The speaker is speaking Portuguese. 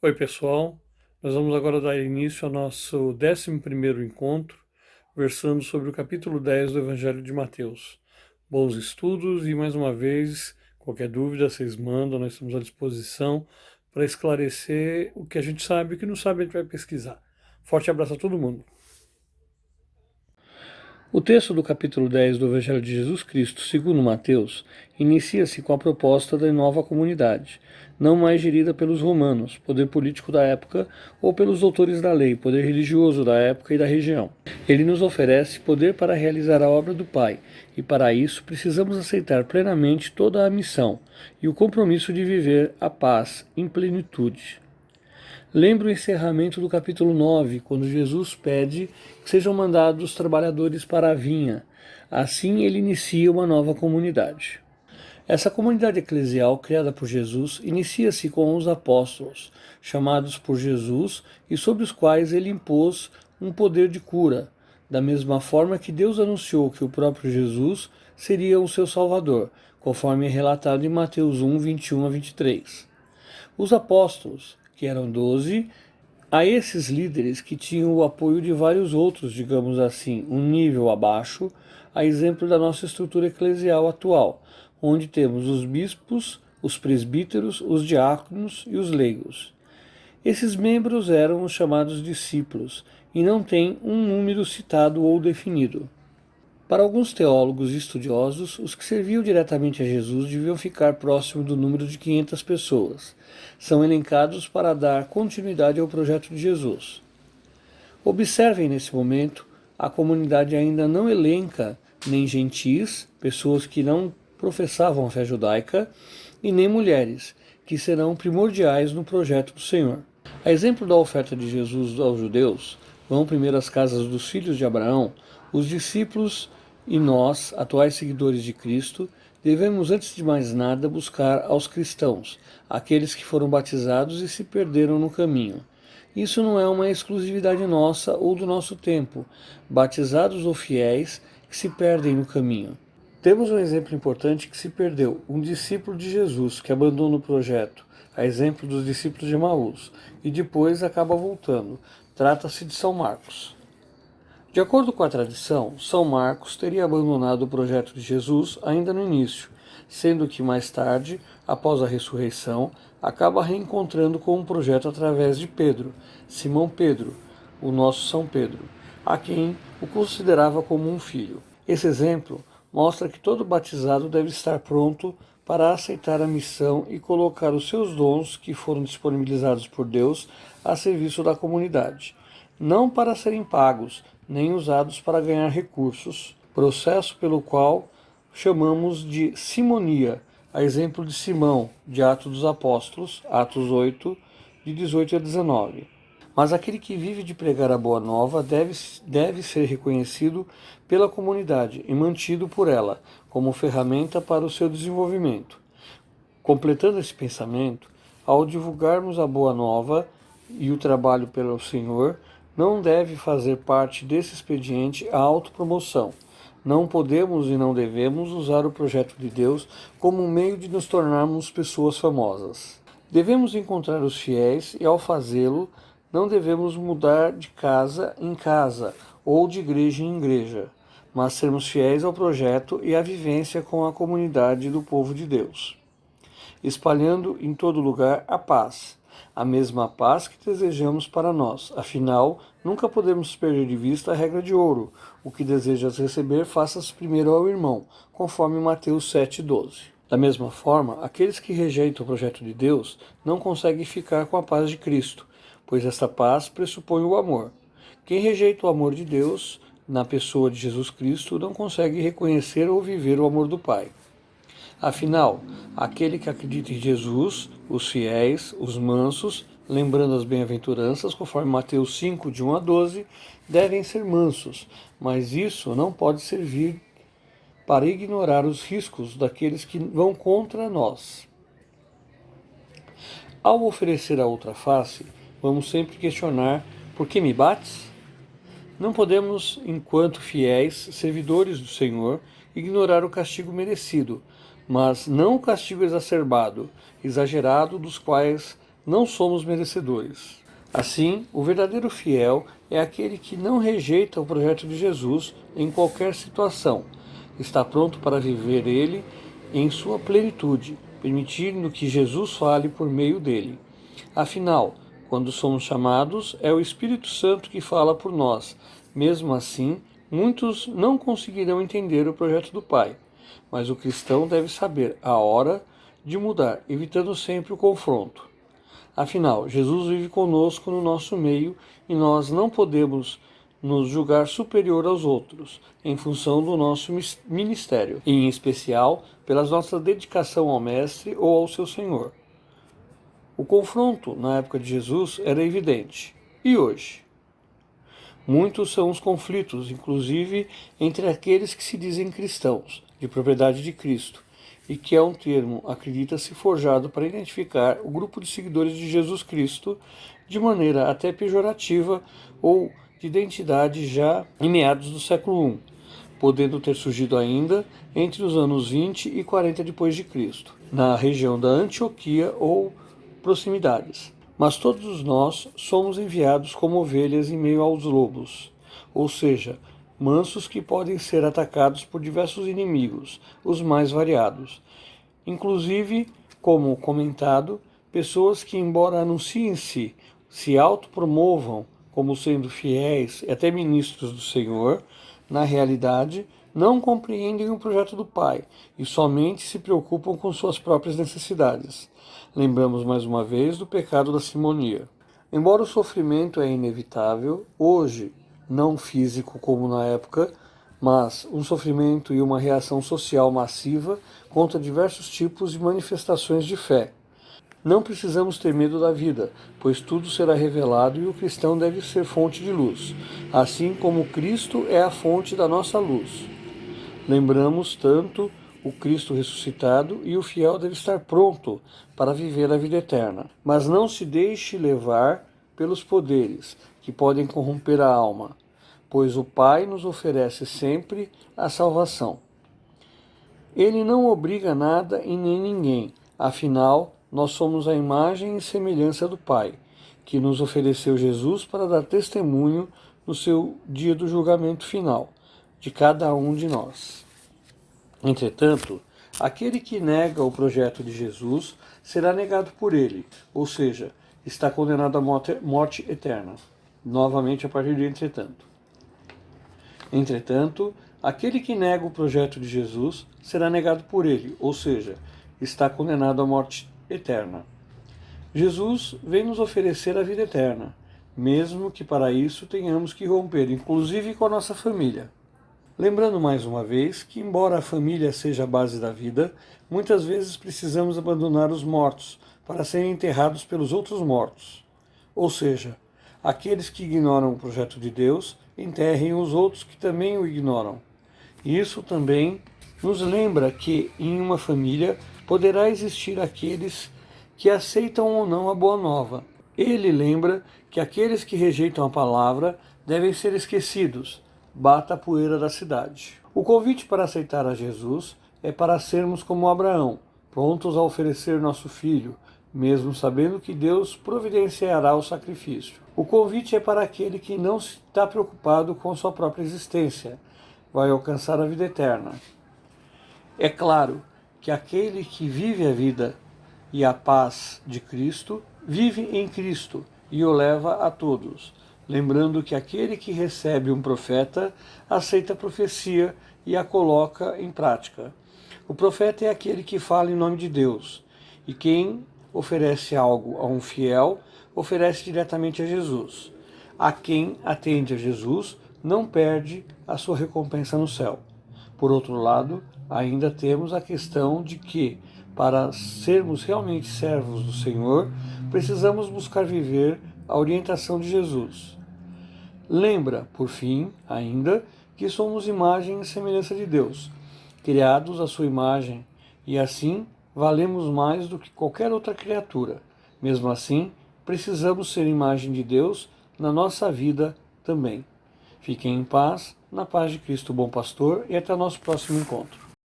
Oi, pessoal. Nós vamos agora dar início ao nosso 11º encontro, versando sobre o capítulo 10 do Evangelho de Mateus. Bons estudos e, mais uma vez, qualquer dúvida vocês mandam, nós estamos à disposição para esclarecer o que a gente sabe e o que não sabe a gente vai pesquisar. Forte abraço a todo mundo. O texto do capítulo 10 do Evangelho de Jesus Cristo, segundo Mateus, inicia-se com a proposta da nova comunidade, não mais gerida pelos romanos, poder político da época, ou pelos doutores da lei, poder religioso da época e da região. Ele nos oferece poder para realizar a obra do Pai, e para isso precisamos aceitar plenamente toda a missão e o compromisso de viver a paz em plenitude. Lembra o encerramento do capítulo 9, quando Jesus pede que sejam mandados trabalhadores para a vinha. Assim ele inicia uma nova comunidade. Essa comunidade eclesial criada por Jesus inicia-se com os apóstolos, chamados por Jesus e sobre os quais ele impôs um poder de cura, da mesma forma que Deus anunciou que o próprio Jesus seria o seu Salvador, conforme é relatado em Mateus 1, 21 a 23. Os apóstolos, que eram 12, a esses líderes que tinham o apoio de vários outros, digamos assim, um nível abaixo, a exemplo da nossa estrutura eclesial atual, onde temos os bispos, os presbíteros, os diáconos e os leigos. Esses membros eram os chamados discípulos, e não têm um número citado ou definido. Para alguns teólogos e estudiosos, os que serviam diretamente a Jesus deviam ficar próximo do número de 500 pessoas. São elencados para dar continuidade ao projeto de Jesus. Observem nesse momento, a comunidade ainda não elenca nem gentis, pessoas que não professavam a fé judaica, e nem mulheres, que serão primordiais no projeto do Senhor. A exemplo da oferta de Jesus aos judeus, vão primeiro às casas dos filhos de Abraão, os discípulos e nós, atuais seguidores de Cristo, devemos antes de mais nada buscar aos cristãos, aqueles que foram batizados e se perderam no caminho. Isso não é uma exclusividade nossa ou do nosso tempo, batizados ou fiéis que se perdem no caminho. Temos um exemplo importante que se perdeu, um discípulo de Jesus que abandona o projeto, a exemplo dos discípulos de Emaús, e depois acaba voltando. Trata-se de São Marcos. De acordo com a tradição, São Marcos teria abandonado o projeto de Jesus ainda no início, sendo que mais tarde, após a ressurreição, acaba reencontrando com o projeto através de Pedro, Simão Pedro, o nosso São Pedro, a quem o considerava como um filho. Esse exemplo mostra que todo batizado deve estar pronto para aceitar a missão e colocar os seus dons que foram disponibilizados por Deus a serviço da comunidade, não para serem pagos, nem usados para ganhar recursos, processo pelo qual chamamos de simonia, a exemplo de Simão, de Atos dos Apóstolos, Atos 8, de 18 a 19. Mas aquele que vive de pregar a boa nova deve ser reconhecido pela comunidade e mantido por ela como ferramenta para o seu desenvolvimento. Completando esse pensamento, ao divulgarmos a boa nova e o trabalho pelo Senhor, não deve fazer parte desse expediente a autopromoção. Não podemos e não devemos usar o projeto de Deus como um meio de nos tornarmos pessoas famosas. Devemos encontrar os fiéis e, ao fazê-lo, não devemos mudar de casa em casa ou de igreja em igreja, mas sermos fiéis ao projeto e à vivência com a comunidade do povo de Deus, espalhando em todo lugar a paz, a mesma paz que desejamos para nós. Afinal, nunca podemos perder de vista a regra de ouro: o que desejas receber, faças primeiro ao irmão, conforme Mateus 7,12. Da mesma forma, aqueles que rejeitam o projeto de Deus não conseguem ficar com a paz de Cristo, pois esta paz pressupõe o amor. Quem rejeita o amor de Deus, na pessoa de Jesus Cristo, não consegue reconhecer ou viver o amor do Pai. Afinal, aquele que acredita em Jesus, os fiéis, os mansos, lembrando as bem-aventuranças, conforme Mateus 5, de 1 a 12, devem ser mansos, mas isso não pode servir para ignorar os riscos daqueles que vão contra nós. Ao oferecer a outra face, vamos sempre questionar: por que me bates? Não podemos, enquanto fiéis, servidores do Senhor, ignorar o castigo merecido, mas não o castigo exacerbado, exagerado, dos quais não somos merecedores. Assim, o verdadeiro fiel é aquele que não rejeita o projeto de Jesus em qualquer situação. Está pronto para viver ele em sua plenitude, permitindo que Jesus fale por meio dele. Afinal, quando somos chamados, é o Espírito Santo que fala por nós. Mesmo assim, muitos não conseguirão entender o projeto do Pai, mas o cristão deve saber a hora de mudar, evitando sempre o confronto. Afinal, Jesus vive conosco no nosso meio e nós não podemos nos julgar superior aos outros, em função do nosso ministério, e em especial pela nossa dedicação ao Mestre ou ao seu Senhor. O confronto na época de Jesus era evidente. E hoje? Muitos são os conflitos, inclusive entre aqueles que se dizem cristãos, de propriedade de Cristo, e que é um termo, acredita-se, forjado para identificar o grupo de seguidores de Jesus Cristo de maneira até pejorativa ou de identidade já em meados do século I, podendo ter surgido ainda entre os anos 20 e 40 depois de Cristo, na região da Antioquia ou proximidades. Mas todos nós somos enviados como ovelhas em meio aos lobos, ou seja, mansos que podem ser atacados por diversos inimigos, os mais variados. Inclusive, como comentado, pessoas que, embora anunciem-se, se autopromovam como sendo fiéis e até ministros do Senhor, na realidade, não compreendem o projeto do Pai e somente se preocupam com suas próprias necessidades. Lembramos mais uma vez do pecado da simonia. Embora o sofrimento é inevitável, hoje, não físico como na época, mas um sofrimento e uma reação social massiva contra diversos tipos de manifestações de fé. Não precisamos ter medo da vida, pois tudo será revelado e o cristão deve ser fonte de luz, assim como Cristo é a fonte da nossa luz. Lembramos tanto o Cristo ressuscitado e o fiel deve estar pronto para viver a vida eterna. Mas não se deixe levar pelos poderes que podem corromper a alma, pois o Pai nos oferece sempre a salvação. Ele não obriga nada e nem ninguém, afinal, nós somos a imagem e semelhança do Pai, que nos ofereceu Jesus para dar testemunho no seu dia do julgamento final, de cada um de nós. Entretanto, aquele que nega o projeto de Jesus será negado por ele, ou seja, está condenado à morte eterna. Novamente a partir de entretanto. Entretanto, aquele que nega o projeto de Jesus será negado por ele, ou seja, está condenado à morte eterna. Jesus vem nos oferecer a vida eterna, mesmo que para isso tenhamos que romper, inclusive com a nossa família. Lembrando mais uma vez que, embora a família seja a base da vida, muitas vezes precisamos abandonar os mortos para serem enterrados pelos outros mortos. Ou seja, aqueles que ignoram o projeto de Deus, enterrem os outros que também o ignoram. Isso também nos lembra que, em uma família, poderá existir aqueles que aceitam ou não a boa nova. Ele lembra que aqueles que rejeitam a palavra devem ser esquecidos. Bata a poeira da cidade. O convite para aceitar a Jesus é para sermos como Abraão, prontos a oferecer nosso filho, mesmo sabendo que Deus providenciará o sacrifício. O convite é para aquele que não está preocupado com sua própria existência, vai alcançar a vida eterna. É claro que aquele que vive a vida e a paz de Cristo, vive em Cristo e o leva a todos. Lembrando que aquele que recebe um profeta aceita a profecia e a coloca em prática. O profeta é aquele que fala em nome de Deus, e quem oferece algo a um fiel, oferece diretamente a Jesus. A quem atende a Jesus, não perde a sua recompensa no céu. Por outro lado, ainda temos a questão de que, para sermos realmente servos do Senhor, precisamos buscar viver a orientação de Jesus. Lembra, por fim, ainda, que somos imagem e semelhança de Deus, criados à sua imagem, e assim valemos mais do que qualquer outra criatura. Mesmo assim, precisamos ser imagem de Deus na nossa vida também. Fiquem em paz, na paz de Cristo, bom pastor, e até o nosso próximo encontro.